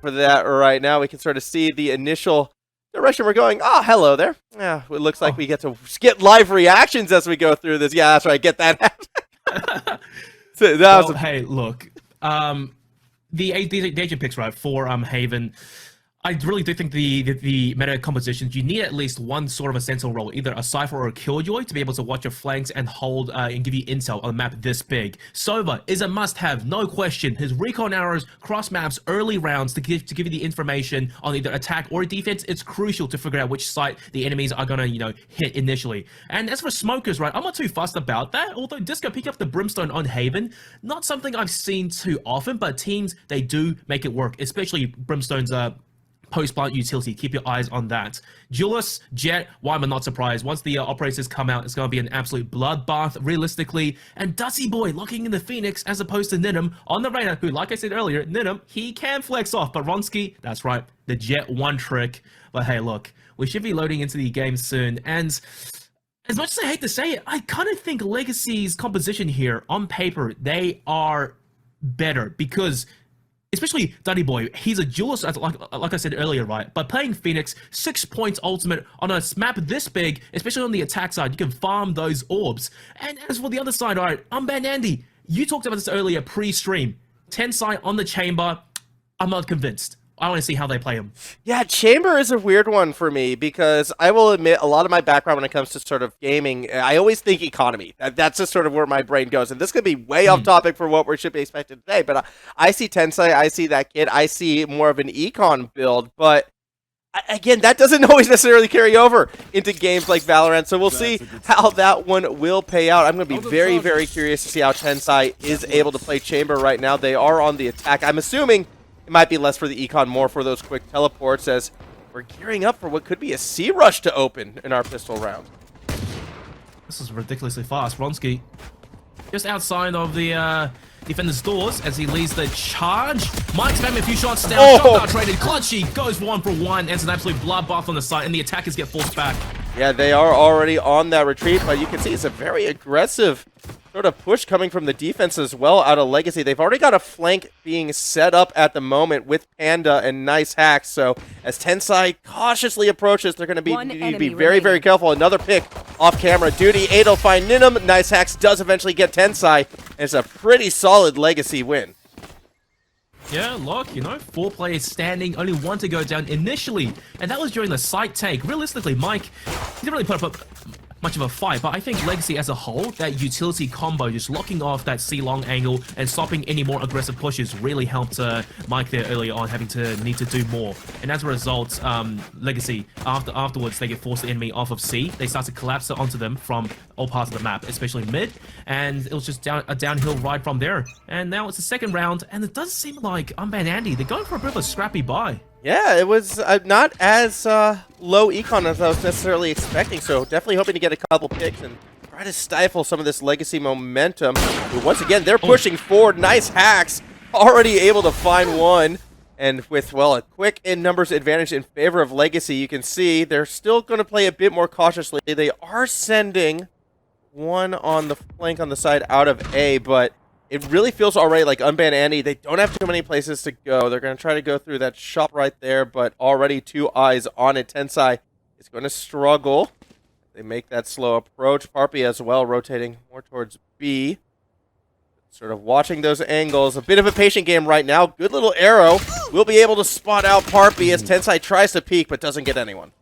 for that right now. We can sort of see the initial direction we're going. Oh, hello there. Yeah, it looks like we get to get live reactions as we go through this. Yeah, that's right. Get that. So that was hey, look. The agent picks, right, for Haven. I really do think the meta compositions, you need at least one sort of a central role, either a Cypher or a Killjoy, to be able to watch your flanks and hold and give you intel on a map this big. Sova is a must-have, no question. His recon arrows, cross maps, early rounds to give you the information on either attack or defense. It's crucial to figure out which site the enemies are gonna, hit initially. And as for smokers, right, I'm not too fussed about that. Although Disco picking up the Brimstone on Haven, not something I've seen too often, but teams, they do make it work, especially Brimstone's post-plant utility. Keep your eyes on that. Julius, Jet, why am I not surprised? Once the operators come out, it's going to be an absolute bloodbath, realistically. And Dusty Boy locking in the Phoenix as opposed to Ninum on the Reyna, who, like I said earlier, Ninum, he can flex off. But Ronsky, that's right, the Jet one trick. But hey, look, we should be loading into the game soon. And as much as I hate to say it, I kind of think Legacy's composition here, on paper, they are better because especially Duddy Boy, he's a duelist, like I said earlier, right? But playing Phoenix, 6 points ultimate on a map this big, especially on the attack side, you can farm those orbs. And as for the other side, alright, UnbanANDY, you talked about this earlier pre-stream. Tensai on the Chamber, I'm not convinced. I want to see how they play him. Yeah, Chamber is a weird one for me because I will admit a lot of my background when it comes to sort of gaming, I always think economy. That's just sort of where my brain goes. And this could be way off topic for what we should be expecting today. But I see Tensai, I see that kid, I see more of an econ build. But again, that doesn't always necessarily carry over into games like Valorant. So we'll see how that one will pay out. I'm going to be very, very curious to see how Tensai is able to play Chamber right now. They are on the attack. I'm assuming it might be less for the econ, more for those quick teleports as we're gearing up for what could be a C-rush to open in our pistol round. This is ridiculously fast. Ronsky just outside of the defender's doors as he leads the charge. Mike spamming a few shots down. Shotgun traded. Clutchy goes 1 for 1. It's an absolute bloodbath on the site, and the attackers get forced back. Yeah, they are already on that retreat, but you can see it's a very aggressive sort of push coming from the defense as well out of Legacy. They've already got a flank being set up at the moment with Panda and Nice Hacks. So as Tensai cautiously approaches, they're going to need to be very, very careful. Another pick off camera. Duty, 8 will find Ninum. Nice Hacks does eventually get Tensai. And it's a pretty solid Legacy win. Yeah, look, 4 players standing, only 1 to go down initially. And that was during the site take. Realistically, Mike, he didn't really put up much of a fight, but I think Legacy as a whole, that utility combo, just locking off that C-long angle and stopping any more aggressive pushes really helped Mike there earlier on, having to need to do more. And as a result, Legacy, afterwards, they get forced the enemy off of C. They start to collapse it onto them from all parts of the map, especially mid, and it was just a downhill ride from there. And now it's the second round, and it does seem like UnbanANDY, they're going for a bit of a scrappy buy. Yeah, it was not as low econ as I was necessarily expecting, so definitely hoping to get a couple picks and try to stifle some of this Legacy momentum. But once again, they're pushing forward. Nice Hacks, already able to find one. And with, well, a quick in-numbers advantage in favor of Legacy, you can see they're still going to play a bit more cautiously. They are sending one on the flank on the side out of A, but it really feels already like UnbanANDY, they don't have too many places to go. They're going to try to go through that shop right there, but already 2 eyes on it. Tensai is going to struggle. They make that slow approach. Parpy as well, rotating more towards B. Sort of watching those angles. A bit of a patient game right now. Good little arrow. Will be able to spot out Parpy as Tensai tries to peek, but doesn't get anyone.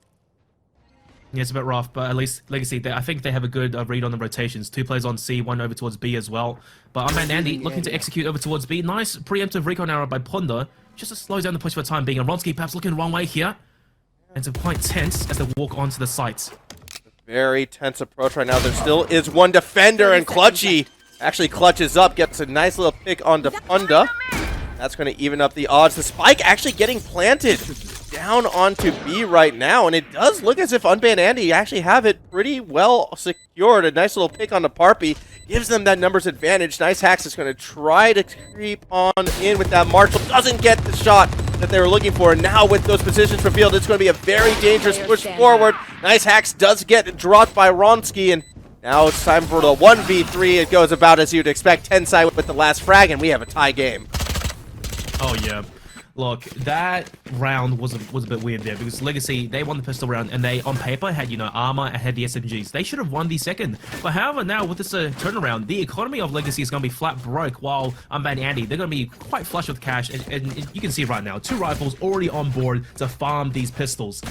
Yeah, it's a bit rough, but at least Legacy, I think they have a good read on the rotations. 2 players on C, 1 over towards B as well. But UnbanANDY looking to execute over towards B. Nice preemptive recon arrow by Ponder, just to slow down the push for the time being. And Ronsky perhaps looking the wrong way here. And it's quite tense as they walk onto the site. Very tense approach right now. There still is one defender, and Clutchy actually clutches up, gets a nice little pick onto Punda. That's going to even up the odds. The spike actually getting planted down onto B right now, and it does look as if UnbanANDY actually have it pretty well secured. A nice little pick onto Parpy gives them that numbers advantage. Nice Hacks is going to try to creep on in with that Marshall. Doesn't get the shot that they were looking for. And now with those positions revealed, it's going to be a very dangerous push forward. Nice Hacks does get dropped by Ronsky, and now it's time for the 1v3. It goes about as you'd expect. Tensai with the last frag, and we have a tie game. Oh, yeah. Look, that round was a bit weird there because Legacy, they won the pistol round and they, on paper, had, you know, armor and had the SMGs. They should have won the second. But however, now with this turnaround, the economy of Legacy is going to be flat broke while UnbanANDY, they're going to be quite flush with cash. And you can see right now, 2 rifles already on board to farm these pistols.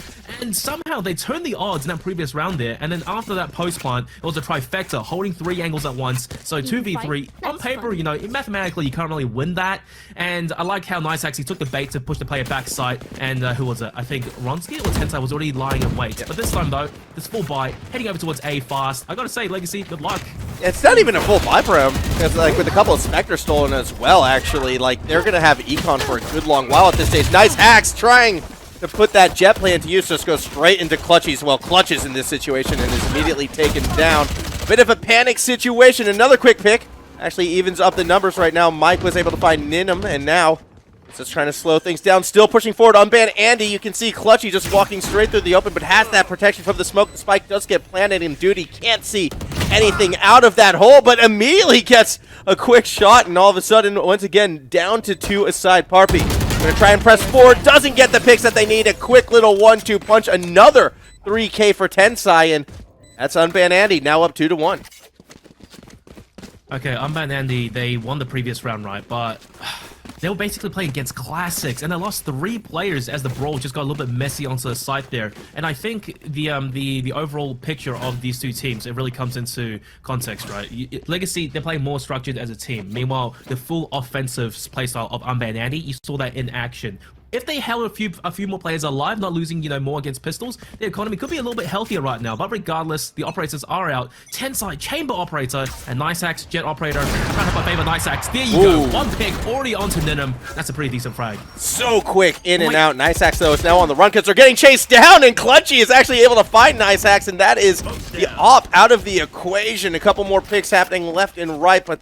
And somehow they turned the odds in that previous round there. And then after that post plant, it was a trifecta, holding 3 angles at once. So 2v3, on paper, you know, mathematically, you can't really win that. And I like how Nice actually took the bait to push the player backside, and who was it? I think Ronsky or Tensai was already lying in wait. But this time though, this full buy, heading over towards A fast. I gotta say, Legacy, good luck. It's not even a full buy for him, because like with a couple of Spectre stolen as well, actually, like they're gonna have Econ for a good long while at this stage. Nice hacks, trying to put that jet plan to use, just goes straight into Clutchy's. Well, Clutches in this situation and is immediately taken down. A bit of a panic situation. Another quick pick actually evens up the numbers right now. Mike was able to find Ninum, and now just trying to slow things down, still pushing forward. UnbanANDY, you can see Clutchy just walking straight through the open, but has that protection from the smoke. The spike does get planted in duty. Can't see anything out of that hole, but immediately gets a quick shot, and all of a sudden, once again, down to 2 aside. Parpy gonna try and press forward, doesn't get the picks that they need. A quick little 1-2 punch, another 3K for Tensai, and that's UnbanANDY, now up 2-1. Okay, UnbanANDY, they won the previous round, right? But they were basically playing against classics, and they lost 3 players as the brawl just got a little bit messy onto the side there. And I think the overall picture of these 2 teams, it really comes into context, right? Legacy, they're playing more structured as a team. Meanwhile, the full offensive playstyle of UnbanANDY, you saw that in action. If they held a few more players alive, not losing, you know, more against pistols, the economy could be a little bit healthier right now. But regardless, the operators are out. Tensai, Chamber Operator, and Nice Axe, Jet Operator. Trying to my favorite Nice Axe. There you go. 1 pick already onto Ninum. That's a pretty decent frag. So quick in and out. Nice Axe, though, is now on the run because they're getting chased down, and Clutchy is actually able to find Nice Axe, and that is the op out of the equation. A couple more picks happening left and right, but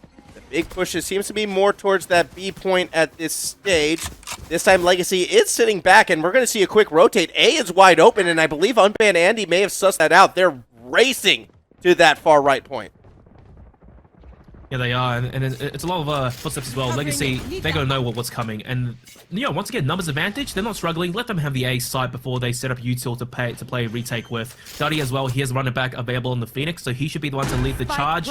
big pushes seems to be more towards that B point at this stage. This time Legacy is sitting back, and we're going to see a quick rotate. A is wide open, and I believe UnbanANDY may have sussed that out. They're racing to that far right point. Yeah, they are, and it's a lot of footsteps as well. Legacy, they're going to know what's coming, and you know, once again, numbers advantage, they're not struggling. Let them have the A side before they set up util to play retake with. Duddy as well, he has runner back available on the Phoenix, so he should be the one to lead the charge.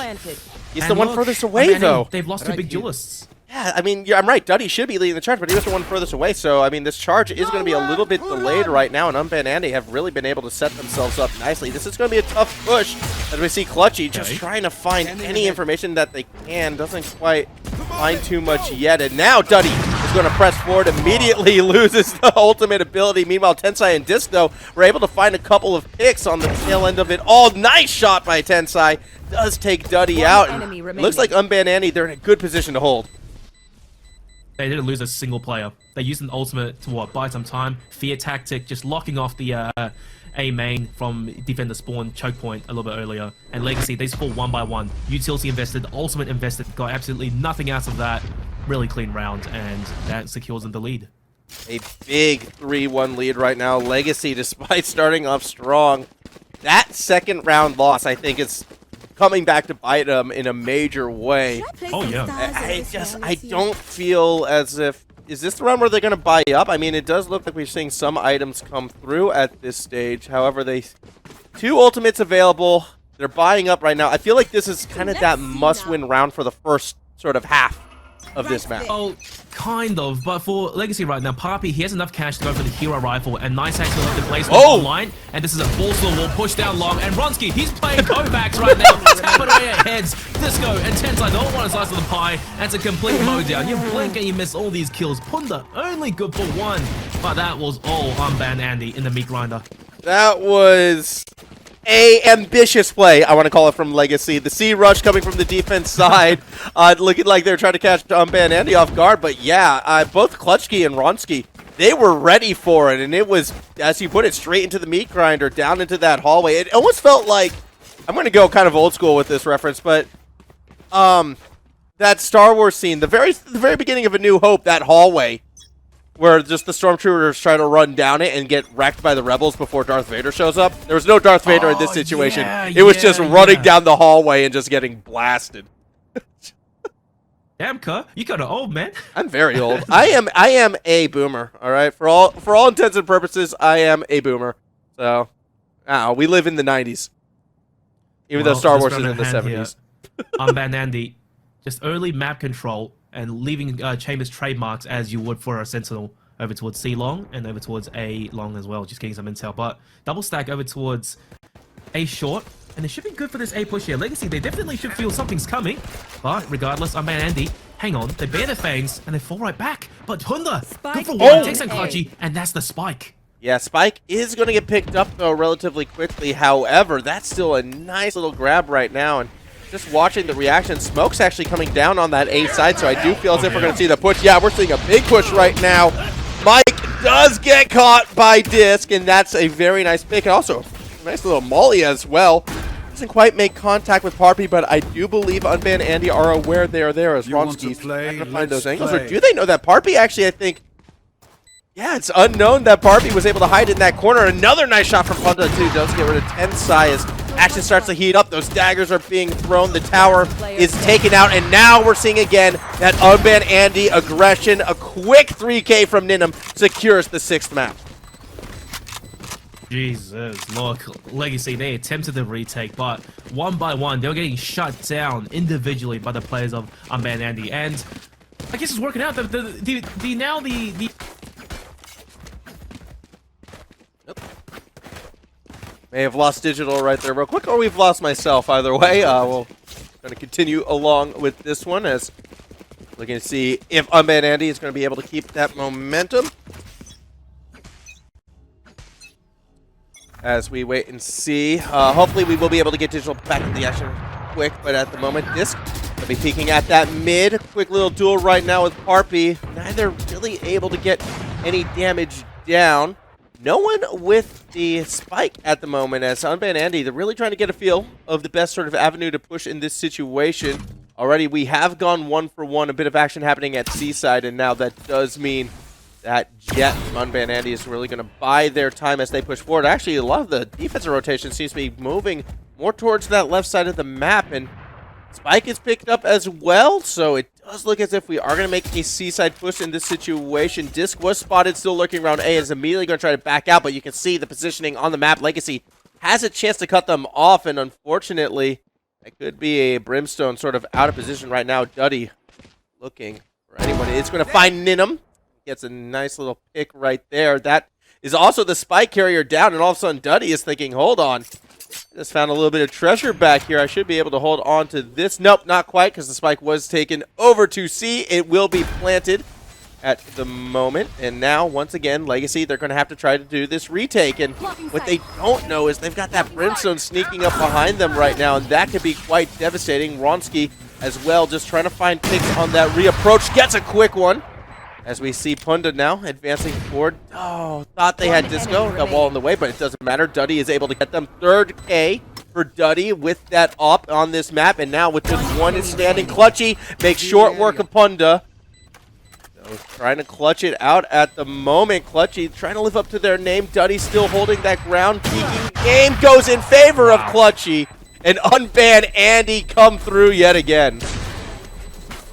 He's the one furthest away, though. They've lost 2 big duelists. Yeah, I mean, I'm right. Duddy should be leading the charge, but he was the one furthest away. So, I mean, this charge is going to be a little bit delayed right now, and UnbanANDY have really been able to set themselves up nicely. This is going to be a tough push, as we see Clutchy just trying to find any information that they can. Doesn't quite find too much yet, and now Duddy is going to press forward, immediately loses the ultimate ability. Meanwhile, Tensai and Disco were able to find a couple of picks on the tail end of it all. Nice shot by Tensai. Does take Duddy out, and looks like UnbanANDY, they're in a good position to hold. They didn't lose a single player. They used an ultimate to what? Buy some time. Fear tactic, just locking off the A main from defender spawn choke point a little bit earlier. And Legacy, they score 1 by 1. Utility invested, ultimate invested, got absolutely nothing out of that. Really clean round, and that secures them the lead. A big 3-1 lead right now. Legacy, despite starting off strong, that second round loss, I think, is coming back to bite them in a major way. Oh, yeah. I don't feel as if... Is this the round where they're going to buy up? I mean, it does look like we're seeing some items come through at this stage. However, 2 ultimates available. They're buying up right now. I feel like this is kind of that must-win round for the first sort of half of this map. Oh, kind of. But for Legacy right now, Parpy, he has enough cash to go for the hero rifle, and Nice actually left the placement online. And this is a balls to the wall, push down long. And Ronsky, he's playing Kovacs right now. Tap it away at heads. Disco and Tensai don't want to slice of the pie. And it's a complete mowdown. You blink and you miss all these kills. Punda only good for 1. But that was all UnbanANDY in the meat grinder. That was a ambitious play, I want to call it, from Legacy. The C rush coming from the defense side, looking like they're trying to catch UnbanANDY off guard. But yeah, both Clutchkey and Ronsky, they were ready for it, and it was, as you put it, straight into the meat grinder, down into that hallway. It almost felt like, I'm going to go kind of old school with this reference, but that Star Wars scene, the very beginning of A New Hope, that hallway, where just the stormtroopers try to run down it and get wrecked by the rebels before Darth Vader shows up. There was no Darth Vader in this situation. It was just running down the hallway and just getting blasted. Damn, Kerr, you got an old man. I'm very old. I am a boomer. All right, for all intents and purposes, I am a boomer. So, we live in the '90s, even though Star Wars is in the '70s. UnbanANDY, just early map control and leaving Chambers trademarks as you would for a Sentinel over towards C long and over towards A long as well, just getting some intel. But double stack over towards A short. And it should be good for this A push here. Legacy, they definitely should feel something's coming. But regardless, UnbanANDY, hang on. They bear their fangs and they fall right back. But Honda, good for one, takes on Clutchy, and that's the spike. Yeah, spike is going to get picked up, though, relatively quickly. However, that's still a nice little grab right now. And just watching the reaction, smoke's actually coming down on that A side, so I do feel as if we're going to see the push. Yeah, we're seeing a big push right now. Mike does get caught by Disc, and that's a very nice pick. And also, nice little molly as well. Doesn't quite make contact with Parpy, but I do believe UnbanANDY are aware they are there as Ronski's trying to find those angles. Or do they know that Parpy actually, I think... Yeah, it's unknown that Parpy was able to hide in that corner. Another nice shot from Punda, too. Does get rid of Tensai as action starts to heat up. Those daggers are being thrown. The tower is taken out. And now we're seeing again that UnbanANDY aggression. A quick 3K from Ninum secures the 6th map. Jesus, look, Legacy, they attempted the retake, but one by one, they were getting shut down individually by the players of UnbanANDY, and I guess it's working out. May have lost digital right there real quick, or we've lost myself. Either way, we'll going to continue along with this one as looking to see if UnbanANDY is going to be able to keep that momentum. As we wait and see. Hopefully we will be able to get digital back in the action quick, but at the moment, Disc will be peeking at that mid. Quick little duel right now with Parpy. Neither really able to get any damage down. No one with the spike at the moment as UnbanANDY, they're really trying to get a feel of the best sort of avenue to push in this situation. Already we have gone 1-for-1, a bit of action happening at C-side, and now that does mean that Jet from UnbanANDY is really going to buy their time as they push forward. Actually, a lot of the defensive rotation seems to be moving more towards that left side of the map, and Spike is picked up as well, so it does look as if we are going to make a C-side push in this situation. Disc was spotted still lurking around A, is immediately going to try to back out, but you can see the positioning on the map. Legacy has a chance to cut them off, and unfortunately, it could be a Brimstone sort of out of position right now. Duddy looking for anyone. It's going to find Ninum. Gets a nice little pick right there. That is also the spike carrier down, and all of a sudden Duddy is thinking, hold on. Just found a little bit of treasure back here. I should be able to hold on to this. Nope, not quite, because the spike was taken over to C. It will be planted at the moment. And now, once again, Legacy, they're going to have to try to do this retake. And what they don't know is they've got that Brimstone sneaking up behind them right now, and that could be quite devastating. Ronski as well, just trying to find picks on that reapproach. Gets a quick one. As we see Punda now advancing forward. Oh, thought they had Disco. Got wall in the way, but it doesn't matter. Duddy is able to get them. 3rd K for Duddy with that op on this map. And now with just one standing, Clutchy makes short work of Punda. So trying to clutch it out at the moment. Clutchy trying to live up to their name. Duddy still holding that ground. Peeking game goes in favor of Clutchy. And UnbanANDY come through yet again.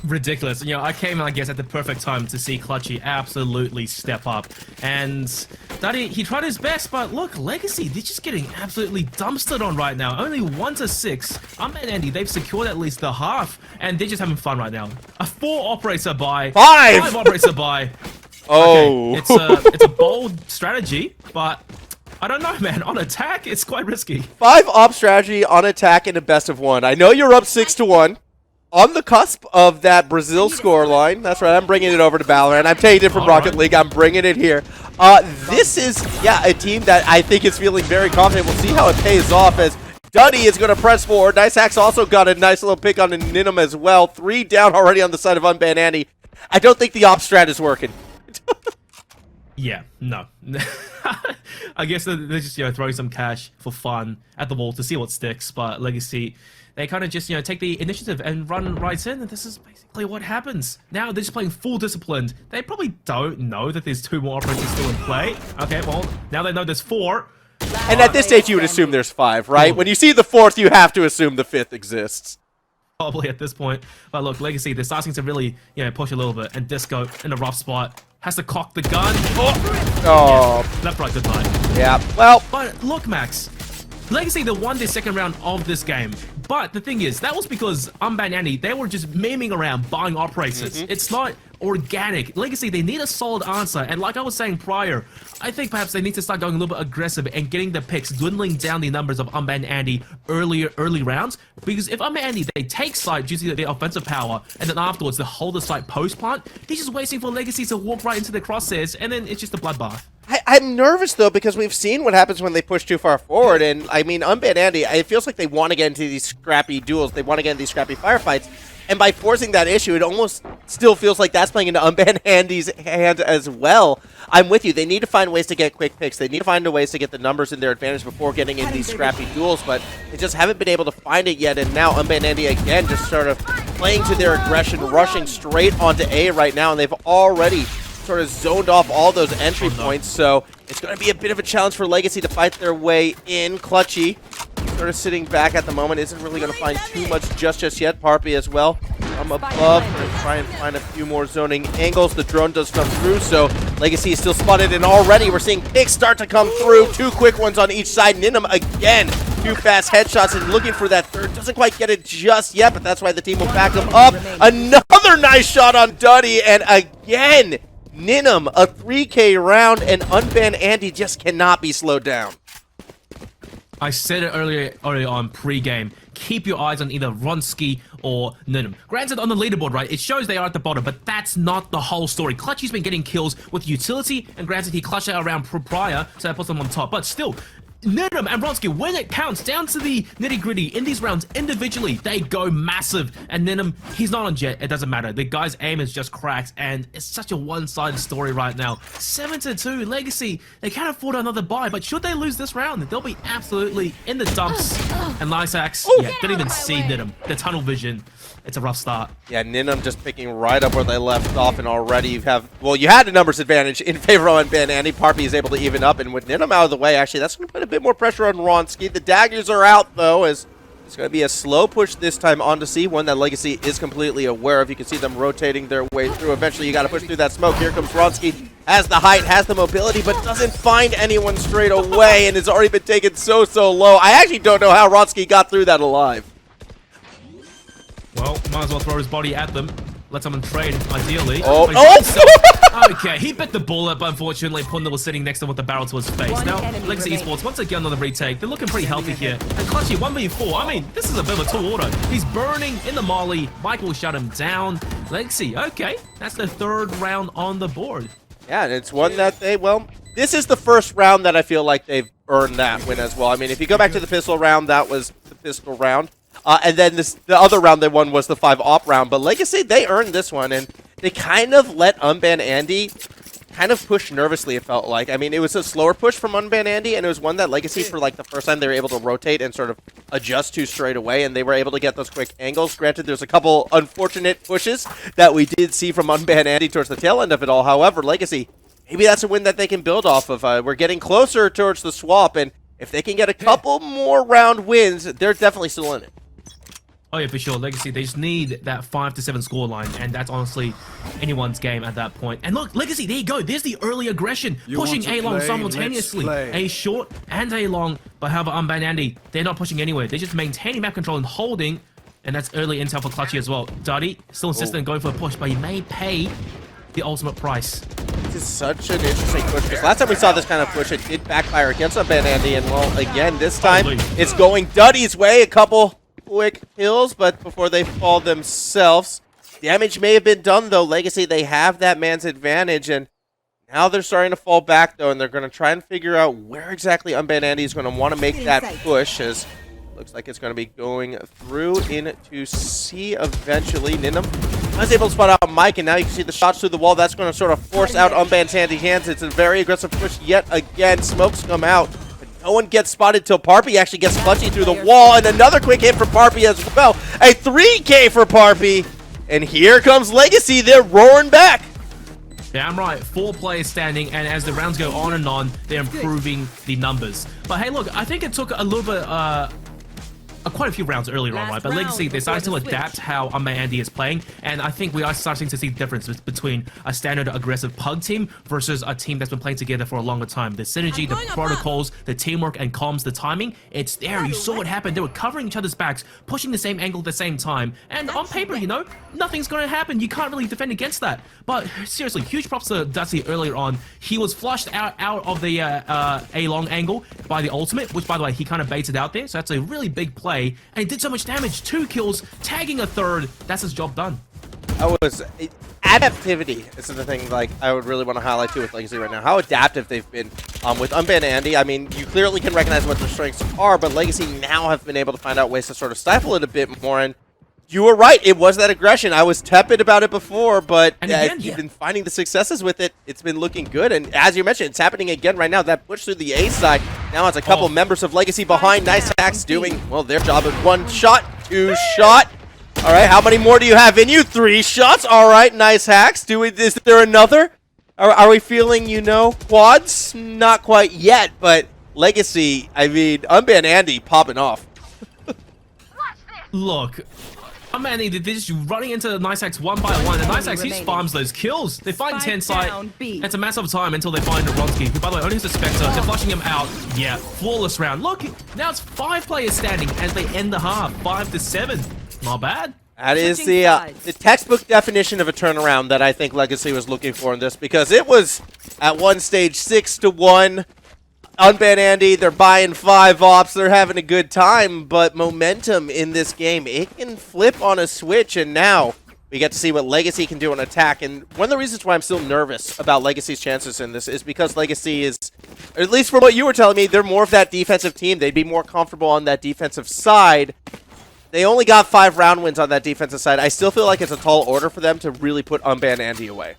Ridiculous. You know, I came, I guess, at the perfect time to see Clutchy absolutely step up. And Duddy, he tried his best, but look, Legacy, they're just getting absolutely dumpstered on right now. Only 1-6. UnbanANDY, they've secured at least the half, and they're just having fun right now. A 4 operator buy. 5 operator buy. Oh. Okay, it's a bold strategy, but I don't know, man. On attack, it's quite risky. 5 op strategy on attack in a best of 1. I know you're up 6-1. On the cusp of that Brazil scoreline. That's right, I'm bringing it over to Valorant. I'm taking it from Rocket League. I'm bringing it here. This is, yeah, a team that I think is feeling very confident. We'll see how it pays off as Duddy is going to press forward. Nice Hacks also got a nice little pick on Ninum as well. 3 down already on the side of UnbanANDY. I don't think the op strat is working. Yeah, no. I guess they're just, throwing some cash for fun at the wall to see what sticks, but Legacy, they kind of just, take the initiative and run right in, and this is basically what happens. Now they're just playing full disciplined. They probably don't know that there's 2 more operators still in play. Okay, well, now they know there's 4. And at this stage, you would assume there's 5, right? When you see the 4th, you have to assume the 5th exists. probably at this point. But look, Legacy, they're starting to really, push a little bit. And Disco in a rough spot has to cock the gun. Oh. Yeah, left, right, good night. Yeah, well. But look, Max, Legacy, they won their second round of this game. But the thing is, that was because UnbanANDY, they were just memeing around, buying operators. It's not organic. Legacy, they need a solid answer. And like I was saying prior, I think perhaps they need to start going a little bit aggressive and getting the picks, dwindling down the numbers of UnbanANDY early rounds. Because if UnbanANDY, they take site due to their offensive power, and then afterwards they hold the site post-plant, they're just waiting for Legacy to walk right into the crosshairs, and then it's just a bloodbath. I'm nervous, though, because we've seen what happens when they push too far forward. And, I mean, UnbanANDY, it feels like they want to get into these scrappy duels. They want to get into these scrappy firefights. And by forcing that issue, it almost still feels like that's playing into UnbanANDY's hand as well. I'm with you. They need to find ways to get quick picks. They need to find ways to get the numbers in their advantage before getting into these scrappy duels. But they just haven't been able to find it yet. And now UnbanANDY, again, just sort of playing to their aggression, rushing straight onto A right now. And they've already sort of zoned off all those entry points, so it's going to be a bit of a challenge for Legacy to fight their way in. Clutchy sort of sitting back at the moment, isn't really going to find too much just yet. Parpy as well from above, going to try and find a few more zoning angles. The drone does come through, so Legacy is still spotted, and already we're seeing picks start to come through. Two quick ones on each side. Ninum again, two fast headshots and looking for that third. Doesn't quite get it just yet, but that's why the team will back them up. Another nice shot on Duddy, and again, Ninum, a 3K round, and UnbanANDY just cannot be slowed down. I said it earlier on pre-game. Keep your eyes on either Vronsky or Ninum. Granted, on the leaderboard, right, it shows they are at the bottom, but that's not the whole story. Clutchy's been getting kills with utility, and granted, he clutched out around prior, so that puts them on top. But still, Ninum and Vronsky, when it counts down to the nitty-gritty in these rounds individually, they go massive. And Ninum, he's not on jet, it doesn't matter. The guy's aim is just cracked, and it's such a one-sided story right now. 7-2, Legacy, they can't afford another bye, but should they lose this round, they'll be absolutely in the dumps. And Lysax, yeah, didn't even see Ninum. The tunnel vision, it's a rough start. Yeah, Ninum just picking right up where they left off, and already you have, well, you had a numbers advantage in favor of UnbanANDY. Parpy is able to even up, and with Ninum out of the way, actually, that's going to put a bit more pressure on Vronsky. The daggers are out, though, as it's going to be a slow push this time onto C, one that Legacy is completely aware of. You can see them rotating their way through. Eventually, you got to push through that smoke. Here comes Vronsky. Has the height, has the mobility, but doesn't find anyone straight away, and has already been taken so low. I actually don't know how Vronsky got through that alive. Well, might as well throw his body at them. Let someone trade, ideally. Okay, he bit the bullet, but unfortunately, Punda was sitting next to him with the barrel to his face. Now, Legacy Esports, once again on the retake, they're looking pretty healthy here. And Clutchy, 1v4, I mean, this is a bit of a tall order. He's burning in the molly. Mike will shut him down. Legacy, okay, that's the third round on the board. Yeah, and it's one that they, well, this is the first round that I feel like they've earned that win as well. I mean, if you go back to the pistol round, that was the pistol round. And then the other round they won was the 5-op round. But Legacy, they earned this one, and they kind of let UnbanANDY kind of push nervously, it felt like. I mean, it was a slower push from UnbanANDY, and it was one that Legacy, for like the first time, they were able to rotate and sort of adjust to straight away, and they were able to get those quick angles. Granted, there's a couple unfortunate pushes that we did see from UnbanANDY towards the tail end of it all. However, Legacy, maybe that's a win that they can build off of. We're getting closer towards the swap, and if they can get a couple more round wins, they're definitely still in it. Oh yeah, for sure. Legacy, they just need that 5-7 scoreline, and that's honestly anyone's game at that point. And look, Legacy, there you go. There's the early aggression, pushing A long simultaneously. A short and A long, but however, UnbanANDY, they're not pushing anywhere. They're just maintaining map control and holding, and that's early intel for Clutchy as well. Duddy still insistent in going for a push, but he may pay the ultimate price. This is such an interesting push, because last time we saw this kind of push, it did backfire against UnbanANDY, and well, again, this time, it's going Duddy's way. A couple quick kills, but before they fall themselves. Damage may have been done, though. Legacy, they have that man's advantage, and now they're starting to fall back, though, and they're going to try and figure out where exactly UnbanANDY is going to want to make that push, as looks like it's going to be going through into C eventually. Ninum was able to spot out Mike, and now you can see the shots through the wall. That's going to sort of force out UnbanANDY's hands. It's a very aggressive push yet again. Smokes come out. No one gets spotted till Parpy actually gets Clutchy through the wall, and another quick hit for Parpy as well. A 3K for Parpy, and here comes Legacy. They're roaring back. Damn right, 4 players standing, and as the rounds go on and on, they're improving the numbers. But hey, look, I think it took a little bit quite a few rounds earlier on, right? But Legacy, they're starting to adapt how UnbanANDY is playing, and I think we are starting to see the differences between a standard aggressive pug team versus a team that's been playing together for a longer time. The synergy, the protocols, the teamwork and comms, the timing, it's there. You saw what happened. They were covering each other's backs, pushing the same angle at the same time, and on paper, you know, nothing's going to happen. You can't really defend against that. But seriously, huge props to Dusty earlier on. He was flushed out of the A-long angle by the ultimate, which, by the way, he kind of baited out there, so that's a really big play, and he did so much damage. 2 kills, tagging a third. That's his job done. Adaptivity is the thing, like, I would really want to highlight too with Legacy right now. How adaptive they've been with UnbanANDY. I mean, you clearly can recognize what their strengths are, but Legacy now have been able to find out ways to sort of stifle it a bit more. And you were right, it was that aggression. I was tepid about it before, but as you've been finding the successes with it, it's been looking good. And as you mentioned, it's happening again right now. That push through the A side now has a couple members of Legacy behind. Nice Hacks doing, well, their job at 1 shot, 2 shot. All right, how many more do you have in you? 3 shots. All right, Nice Hacks. Is there another? Are we feeling, you know, quads? Not quite yet, but Legacy, I mean, UnbanANDY popping off. Look, UnbanANDY, they're just running into Nice Hacks one by one, and Nice Hacks, he spams those kills. They find Tensai. It's a matter of time until they find Ronsky, who, by the way, only has a Spectre. They're flushing him out. Yeah, flawless round. Look, now it's 5 players standing as they end the half, 5-7. Not bad. That is the textbook definition of a turnaround that I think Legacy was looking for in this, because it was at one stage 6-1. UnbanANDY, they're buying 5 ops, they're having a good time, but momentum in this game, it can flip on a switch, and now we get to see what Legacy can do on attack. And one of the reasons why I'm still nervous about Legacy's chances in this is because Legacy is, at least from what you were telling me, they're more of that defensive team. They'd be more comfortable on that defensive side. They only got 5 round wins on that defensive side. I still feel like it's a tall order for them to really put UnbanANDY away.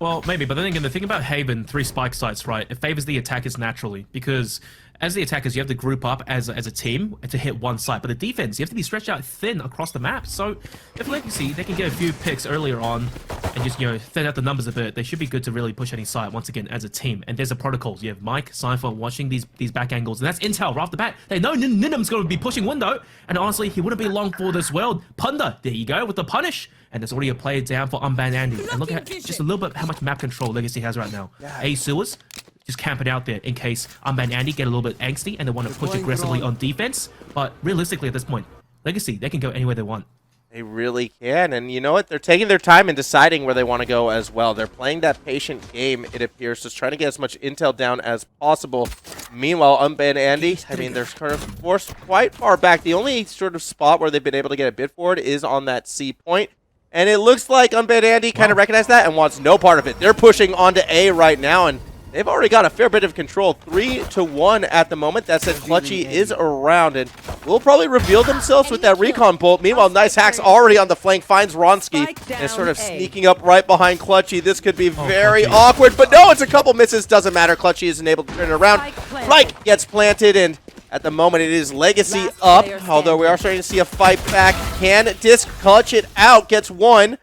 Well, maybe, but then again, the thing about Haven, 3 spike sites, right, it favors the attackers naturally, because as the attackers, you have to group up as a team to hit one site, but the defense, you have to be stretched out thin across the map. So if Legacy, they can get a few picks earlier on and just, you know, thin out the numbers a bit, they should be good to really push any site once again as a team. And there's the protocols. You have Mike, Cypher watching these back angles, and that's intel right off the bat. They know Ninim's going to be pushing window, and honestly, he wouldn't be long for this world. Punda, there you go with the punish. And there's already a player down for UnbanANDY. And look at just a little bit how much map control Legacy has right now. A sewers, just camp it out there in case UnbanANDY get a little bit angsty and they want to push aggressively on defense. But realistically at this point, Legacy, they can go anywhere they want. They really can, and you know what? They're taking their time and deciding where they want to go as well. They're playing that patient game, it appears, just trying to get as much intel down as possible. Meanwhile, UnbanANDY, I mean, they're kind of forced quite far back. The only sort of spot where they've been able to get a bit forward is on that C point. And it looks like UnbanANDY kind of recognized that and wants no part of it. They're pushing onto A right now, and they've already got a fair bit of control. 3-1 at the moment. That said, Clutchy is around, and will probably reveal themselves with that recon bolt. Meanwhile, Nice Hacks already on the flank, finds Ronsky, and is sort of sneaking up right behind Clutchy. This could be very awkward, but no, it's a couple misses. Doesn't matter. Clutchy isn't able to turn it around. Right gets planted, and at the moment, it is Legacy up, although we are starting to see a fight back. Can Disc clutch it out? Gets one.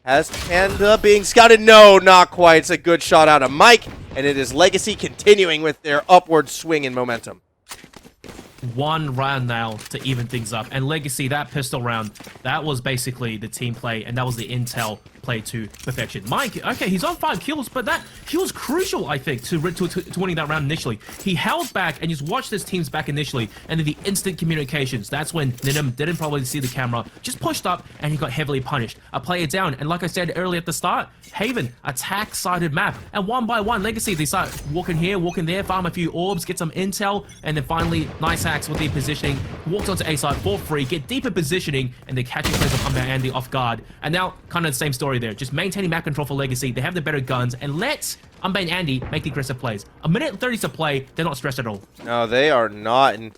Has Panda being scouted? No, not quite. It's a good shot out of Mike, and it is Legacy continuing with their upward swing in momentum. 1 round now to even things up. And Legacy, that pistol round, that was basically the team play, and that was the intel play to perfection. Mike, okay, he's on 5 kills, but that he was crucial, I think, to winning that round initially. He held back and just watched his teams back initially, and then the instant communications. That's when Ninim didn't probably see the camera, just pushed up, and he got heavily punished. A player down, and like I said earlier at the start, Haven, attack-sided map, and one by one, Legacy, they start walking here, walking there, farm a few orbs, get some intel, and then finally, Nice Hacks with the positioning, walked onto A side for free, get deeper positioning, and they're catching players of UnbanANDY off guard. And now, kind of the same story there, just maintaining map control for Legacy, they have the better guns, and let UnbanANDY make the aggressive plays. 1:30 to play, they're not stressed at all. No, they are not, and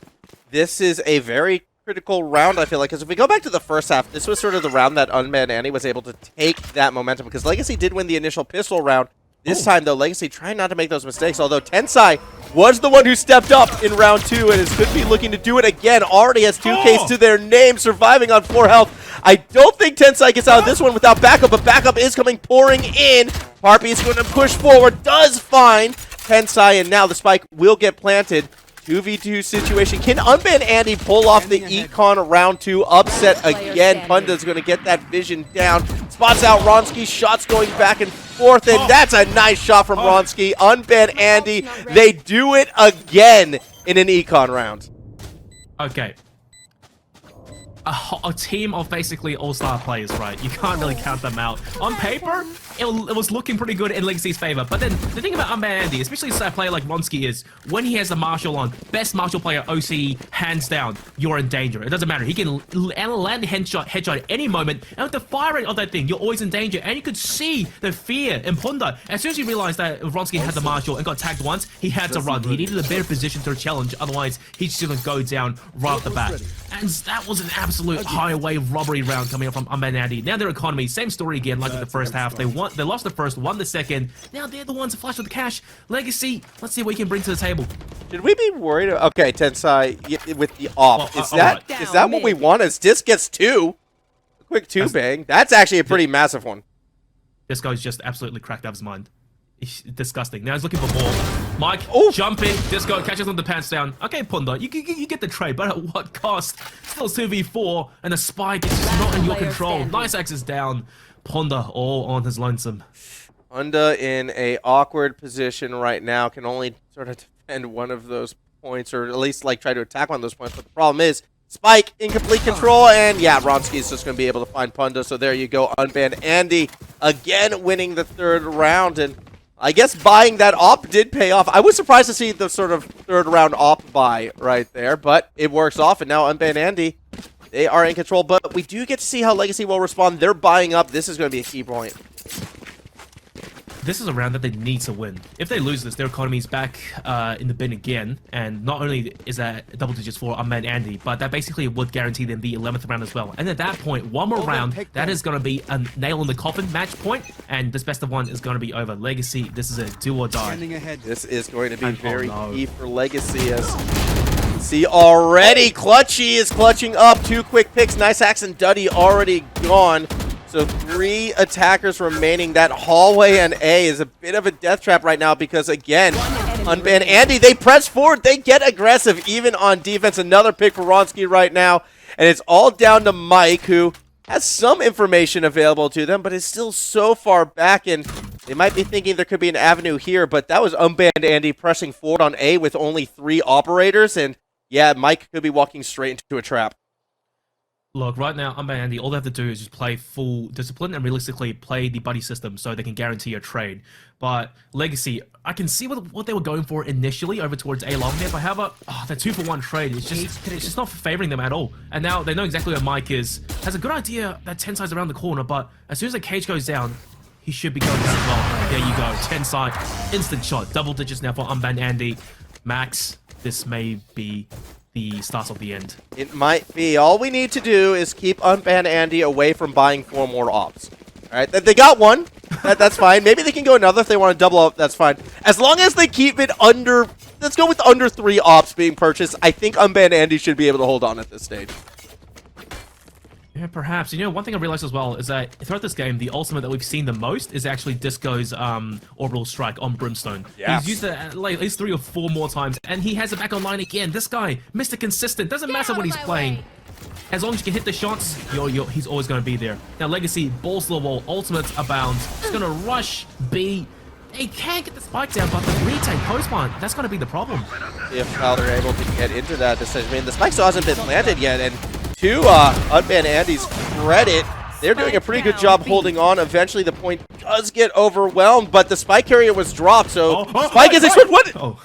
this is a very critical round, I feel like, because if we go back to the first half, this was sort of the round that UnbanANDY was able to take that momentum, because Legacy did win the initial pistol round. This time, though, Legacy trying not to make those mistakes, although Tensai was the one who stepped up in round 2 and is could be looking to do it again. Already has 2Ks to their name, surviving on 4 health. I don't think Tensai gets out of this one without backup, but backup is coming pouring in. Harpy is going to push forward, does find Tensai, and now the spike will get planted. 2v2 situation. Can UnbanANDY pull off the Econ round 2 upset again? Punda's going to get that vision down. Spots out Ronski. Shots going back and forth. And that's a nice shot from Ronski. UnbanANDY, they do it again in an Econ round. Okay. A team of basically all-star players, right? You can't really count them out. On paper, it was looking pretty good in Legacy's favor. But then the thing about UnbanANDY, especially a player like Ronski, is when he has the Marshall on, best Marshall player OCE, hands down, you're in danger. It doesn't matter. He can land a headshot at any moment. And with the fire rate of that thing, you're always in danger. And you could see the fear in Punda. As soon as he realized that Ronski had the Marshall and got tagged once, he had to run. He needed a better position to challenge. Otherwise, he's just going to go down right off the bat. And that was an absolute highway robbery round coming up from UnbanANDY. Now their economy, same story again like with the first half. They lost the first, won the second. Now they're the ones that flash with the cash. Legacy, let's see what we can bring to the table. Should we be worried? Okay, Tensai, with the off, is that what we want? As Disc gets 2? A quick 2 bang. That's actually a pretty massive one. This guy's just absolutely cracked out of his mind. It's disgusting. Now he's looking for ball. Mike, jumping. Disco catches on the pants down. Okay, Punda, you get the trade, but at what cost? Still 2v4, and the spike is just not in your control. Nice Axe is down. Punda all on his lonesome. Punda in a awkward position right now. Can only sort of defend one of those points, or at least like try to attack one of those points. But the problem is, Spike in complete control, and yeah, Ronski's just going to be able to find Punda. So there you go, UnbanANDY again winning the 3rd round, and I guess buying that op did pay off. I was surprised to see the sort of 3rd round op buy right there, but it works off, and now UnbanANDY, they are in control. But we do get to see how Legacy will respond. They're buying up. This is going to be a key point. This is a round that they need to win. If they lose this, their economy is back in the bin again, and not only is that double digits for UnbanANDY, but that basically would guarantee them the 11th round as well. And at that point, one more round, that is going to be a nail in the coffin match point, and this best of one is going to be over. Legacy, this is a do or die. This is going to be very key for Legacy, as see already. Clutchy is clutching up. 2 quick picks. Nice Axe and Duddy already gone. So 3 attackers remaining. That hallway and A is a bit of a death trap right now because, again, UnbanANDY, they press forward. They get aggressive even on defense. Another pick for Ronski right now. And it's all down to Mike, who has some information available to them, but is still so far back. And they might be thinking there could be an avenue here, but that was UnbanANDY pressing forward on A with only 3 operators. And yeah, Mike could be walking straight into a trap. Look, right now, UnbanANDY, all they have to do is just play full discipline and realistically play the buddy system so they can guarantee a trade. But Legacy, I can see what they were going for initially over towards A long there, but however, the 2-for-1 trade is just not favoring them at all. And now they know exactly where Mike is. Has a good idea that Tensai's around the corner, but as soon as the cage goes down, he should be going down as well. There you go, Tensai, instant shot, double digits now for UnbanANDY. Max, this may be the start of the end. It might be. All we need to do is keep UnbanANDY away from buying 4 more ops. Alright, they got 1. That's fine. Maybe they can go another if they want to double up. That's fine. As long as they keep it under... Let's go with under 3 ops being purchased. I think UnbanANDY should be able to hold on at this stage. Yeah, perhaps. You know, one thing I realized as well is that throughout this game, the ultimate that we've seen the most is actually Disco's orbital strike on Brimstone. Yes. He's used it at least 3 or 4 more times, and he has it back online again. This guy, Mr. Consistent, doesn't matter what he's playing. As long as you can hit the shots, he's always going to be there. Now, Legacy, balls to the wall, ultimates abound. He's going to rush B. They can't get the spike down, but the retake post-spawn, that's going to be the problem. If how they're able to get into that decision. I mean, the spike still hasn't been planted yet, and to UnbanANDY's credit, they're doing a pretty good job holding on. Eventually, the point does get overwhelmed, but the spike carrier was dropped, so spike is exposed. What?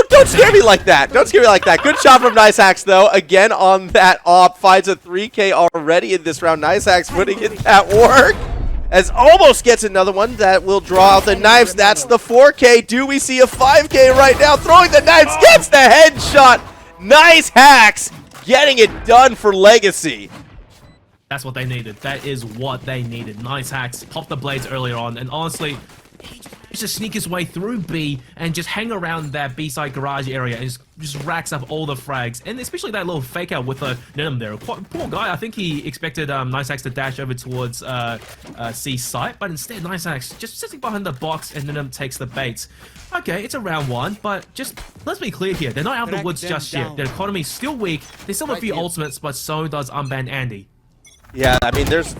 Don't scare me like that. Don't scare me like that. Good shot from Nice Axe, though. Again on that op. Finds a 3K already in this round. Nice Axe putting in that work. As almost gets another one that will draw out the knives. That's the 4K. Do we see a 5K right now? Throwing the knives. Gets the headshot. Nice hacks. Getting it done for Legacy. That's what they needed. That is what they needed. Nice hacks. Popped the blades earlier on. And honestly, to sneak his way through B and just hang around that B side garage area and just racks up all the frags, and especially that little fake out with Nenim there. Poor guy, I think he expected NiceAxe to dash over towards C site, but instead NiceAxe just sitting behind the box and Nenim takes the bait. Okay, it's a round 1, but just let's be clear here, they're not out of the woods just yet. Their economy's still weak, they still have a few ultimates, but so does UnbanANDY. Yeah, I mean, there's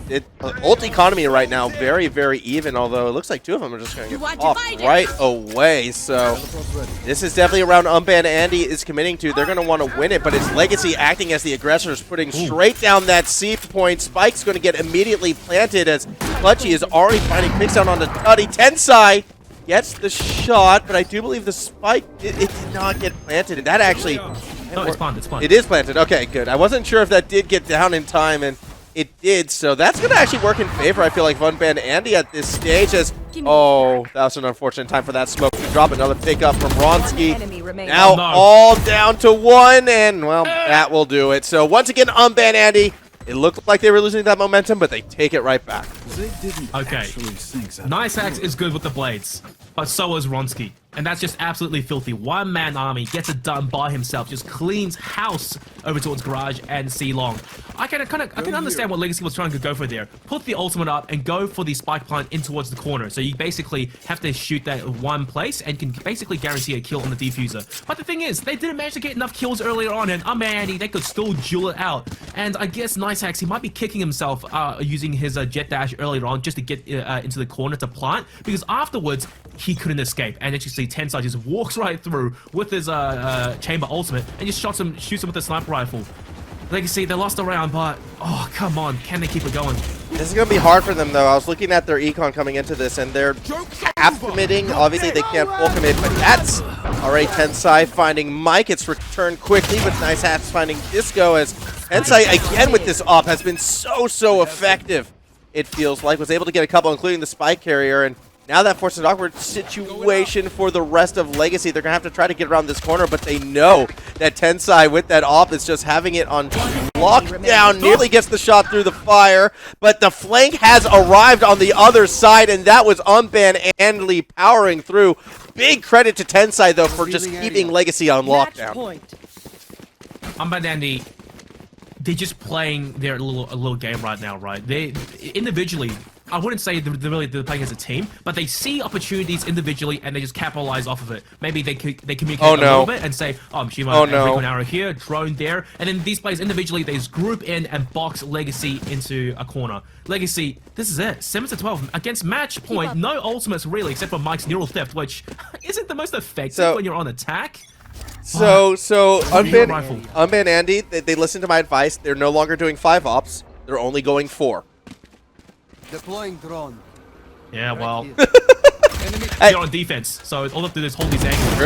ult economy right now, very, very even, although it looks like 2 of them are just going to get off right away. So this is definitely a round UnbanANDY is committing to. They're going to want to win it, but it's Legacy acting as the aggressors, putting straight down that C point. Spike's going to get immediately planted as Clutchy is already finding picks down on the Tutty. Tensai gets the shot, but I do believe the spike, it did not get planted, and that actually... No, it's planted, it's planted. It is planted. Okay, good. I wasn't sure if that did get down in time, and it did, so that's going to actually work in favor, I feel like, of UnbanANDY at this stage as... Oh, that was an unfortunate time for that smoke to drop. Another pick up from Ronski. Now all down to 1, and, well, that will do it. So, once again, UnbanANDY, it looked like they were losing that momentum, but they take it right back. Okay, NiceAxe is good with the blades, but so is Ronski. And that's just absolutely filthy. One-man army gets it done by himself, just cleans house over towards Garage and C-Long. I can understand what Legacy was trying to go for there. Put the ultimate up and go for the spike plant in towards the corner. So you basically have to shoot that in one place and can basically guarantee a kill on the defuser. But the thing is, they didn't manage to get enough kills earlier on, and UnbanANDY, they could still duel it out. And I guess NiceAxe, he might be kicking himself using his jet dash earlier on just to get into the corner to plant, because afterwards, he couldn't escape. And as you see, Tensai just walks right through with his chamber ultimate and just shoots him with a sniper rifle. Legacy, they lost a round, but oh, come on, can they keep it going? This is going to be hard for them, though. I was looking at their econ coming into this, and they're half committing. Obviously, they can't full commit, but that's already Tensai finding Mike. It's returned quickly with NiceAxe finding Disco, as Tensai, again with this op, has been so effective. It feels like was able to get a couple, including the spike carrier, and now that forces an awkward situation for the rest of Legacy. They're going to have to try to get around this corner, but they know that Tensai with that op is just having it on lockdown. Nearly gets the shot through the fire, but the flank has arrived on the other side, and that was UnbanANDY powering through. Big credit to Tensai, though, for just keeping Legacy on lockdown. UnbanANDY, they're just playing their little game right now, right? They individually, I wouldn't say they're playing as a team, but they see opportunities individually and they just capitalize off of it. Maybe they communicate a little bit and say, Shima, recon arrow here, drone there, and then these players individually, they just group in and box Legacy into a corner. Legacy, this is it, 7-12 against match point. No ultimates really, except for Mike's neural theft, which isn't the most effective when you're on attack. So UnbanANDY, they listen to my advice. They're no longer doing 5 ops. They're only going 4. Deploying drone. Yeah, well, you're on defense, so all they have to do is hold these angles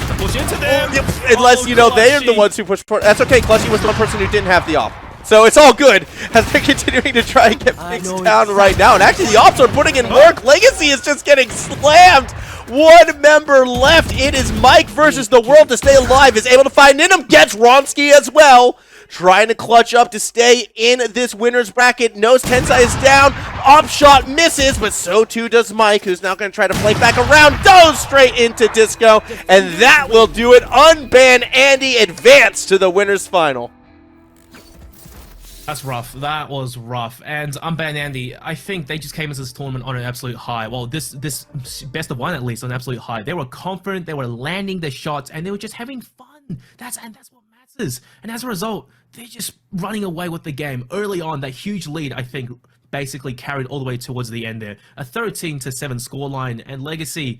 to push into them. Unless, you know, they are the ones who push forward. That's okay, Clutchy was the one person who didn't have the op. So it's all good as they're continuing to try and get picks down right now. And actually, the ops are putting in work. Legacy is just getting slammed. One member left. It is Mike versus the world to stay alive. Is able to find Nenim. Gets Ronski as well. Trying to clutch up to stay in this winner's bracket. Knows Tensai is down. Op shot misses, but so too does Mike, who's now going to try to flank back around. Goes straight into Disco. And that will do it. UnbanANDY advance to the winner's final. That's rough. That was rough. And UnbanANDY, I think they just came into this tournament on an absolute high. Well, this best of one at least on an absolute high. They were confident, they were landing their shots, and they were just having fun. That's what matters. And as a result, they're just running away with the game. Early on, that huge lead, I think, basically carried all the way towards the end there. A 13-7 scoreline, and Legacy,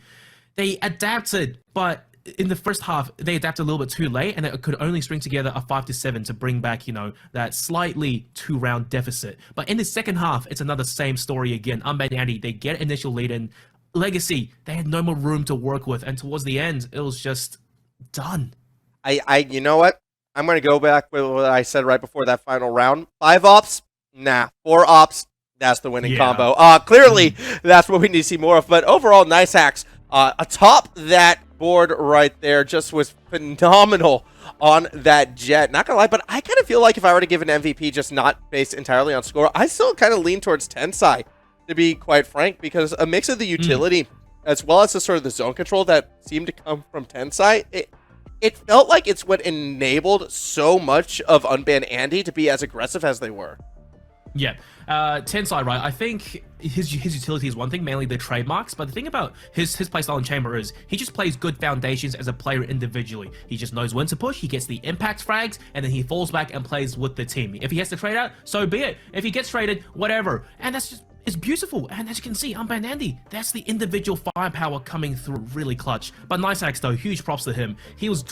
they adapted, but in the first half, they adapted a little bit too late, and they could only string together a 5-7 to bring back, you know, that slightly 2-round deficit. But in the second half, it's another same story again. UnbanANDY, they get initial lead, and Legacy, they had no more room to work with, and towards the end, it was just done. You know what? I'm going to go back with what I said right before that final round. 5 ops? Nah. 4 ops? That's the winning combo. Clearly, that's what we need to see more of. But overall, NiceAxe, atop that board right there, just was phenomenal on that jet. Not going to lie, but I kind of feel like if I were to give an MVP just not based entirely on score, I still kind of lean towards Tensai, to be quite frank, because a mix of the utility as well as the sort of the zone control that seemed to come from Tensai, it felt like it's what enabled so much of UnbanANDY to be as aggressive as they were. Yeah, Tensai, right? I think his utility is one thing, mainly the trademarks. But the thing about his playstyle in Chamber is he just plays good foundations as a player individually. He just knows when to push. He gets the impact frags, and then he falls back and plays with the team. If he has to trade out, so be it. If he gets traded, whatever. And that's just, it's beautiful. And as you can see, UnbanANDY, that's the individual firepower coming through really clutch. But Nice Axe though, huge props to him. He was